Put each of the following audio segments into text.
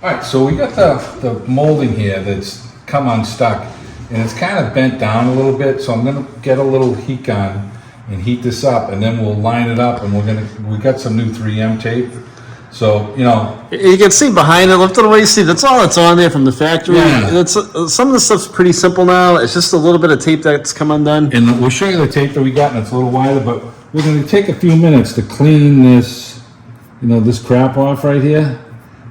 All right, so we got the molding here that's come unstuck, and it's kind of bent down a little bit, so I'm gonna get a little heat gun and heat this up, and then we'll line it up, and we got some new 3M tape. So, you know. You can see behind it, lift it away, see, that's all that's on there from the factory. Yeah. It's, some of the stuff's pretty simple now. It's just a little bit of tape that's come undone. And we'll show you the tape that we got, and it's a little wider, but we're gonna take a few minutes to clean this, you know, this crap off right here.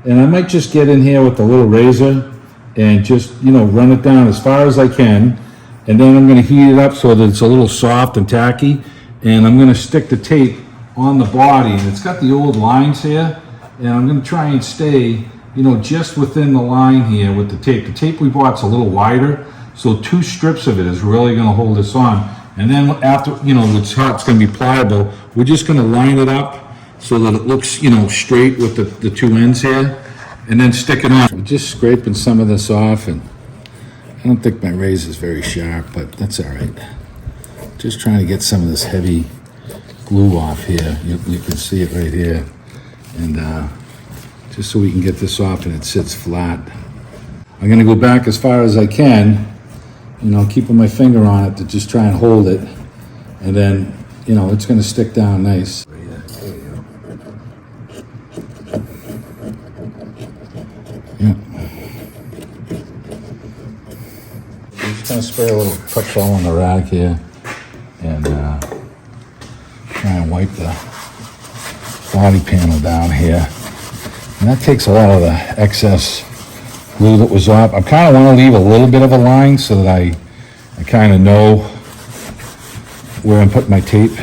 And I might just get in here with the little razor and just, you know, run it down as far as I can. And then I'm gonna heat it up so that it's a little soft and tacky. And I'm gonna stick the tape on the body, and it's got the old lines here. And I'm gonna try and stay, you know, just within the line here with the tape. The tape we bought's a little wider, so 2 strips of it is really gonna hold this on. And then after, you know, it's hot, it's gonna be pliable. We're just gonna line it up so that it looks, you know, straight with the 2 ends here, and then stick it on. We're just scraping some of this off, and I don't think my razor is very sharp, but that's all right. Just trying to get some of this heavy glue off here. You can see it right here. And just so we can get this off and it sits flat. I'm gonna go back as far as I can, you know, keeping my finger on it to just try and hold it. And then, you know, it's gonna stick down nice. Yeah. I'm just gonna spray a little petrol on the rag here and try and wipe the body panel down here. And that takes a lot of the excess glue that was off. I kind of want to leave a little bit of a line so that I kind of know where I'm putting my tape.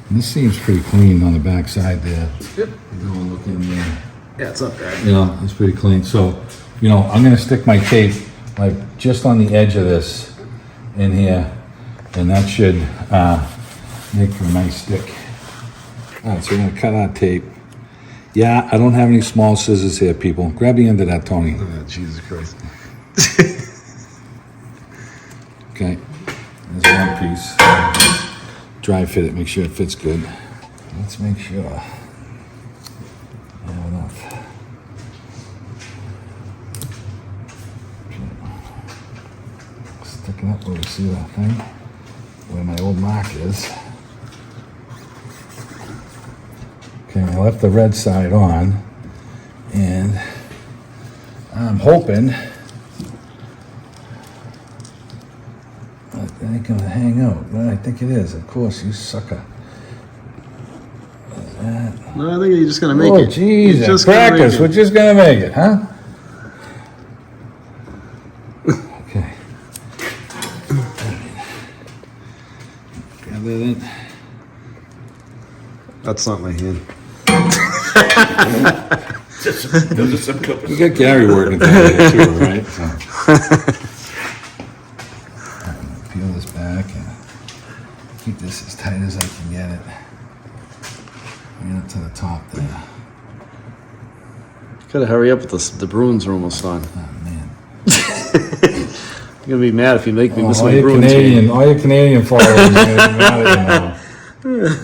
And this seems pretty clean on the back side there. Yep. You go and look in there. Yeah, it's not bad. You know, it's pretty clean. So, you know, I'm going to stick my tape like just on the edge of this in here, and that should make for a nice stick. All right, so we're going to cut our tape. Yeah, I don't have any small scissors here, people. Grab the end of that, Tony. Oh, Jesus Christ. Okay, there's one piece. Dry fit it, make sure it fits good. Let's make sure I have enough. Sticking up where we see that thing, where my old mark is. Okay, I left the red side on, and I'm hoping that it ain't gonna hang out. Well, I think it is, of course, you sucker. What is that? No, I think you're just gonna make Oh, it. jeez, Just practice. We're just gonna make it, huh? Okay. Gather that. That's not my hand. We got Gary working today too, right? So. I'm gonna peel this back and keep this as tight as I can get it. Bring it to the top there. Gotta hurry up with this. The Bruins are almost on. Oh man. You're gonna be mad if you make me miss all my your Bruins game. All your Canadian followers are gonna be mad at you now.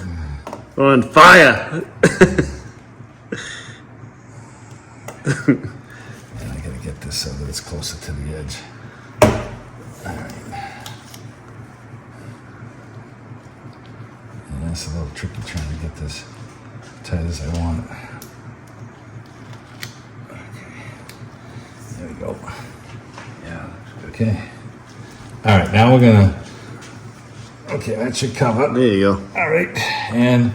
On fire. And I gotta get this so that it's closer to the edge. Alright. And that's a little tricky trying to get this tight as I want it. Okay. There we go. Yeah. Okay. Alright, now we're gonna. Okay, that should cover. There you go. Alright. And I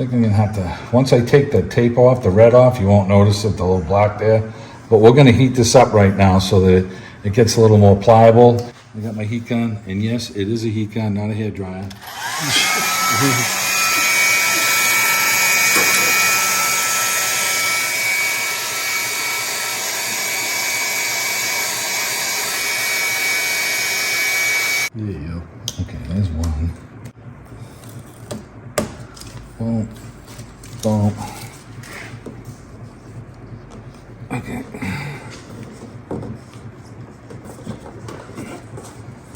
think I'm gonna have to, once I take the tape off, the red off, you won't notice it, the little block there. But we're gonna heat this up right now so that it gets a little more pliable. I got my heat gun, and yes, it is a heat gun, not a hair dryer. There you go. Okay, there's one. Boom. Boom. Okay.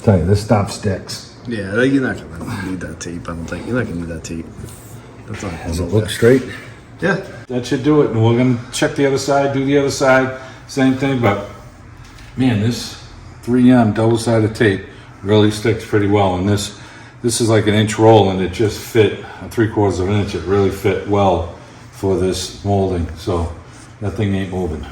Tell you, this stuff sticks. Yeah, you're not gonna need that tape. I don't think you're not gonna need that tape. That's not. Does it look straight? Yeah. That should do it, and we're gonna check the other side, do the other side, same thing, but man, this 3M double-sided tape really sticks pretty well, and this is like an inch roll, and it just fit a 3/4 of an inch. It really fit well for this molding, so that thing ain't moving.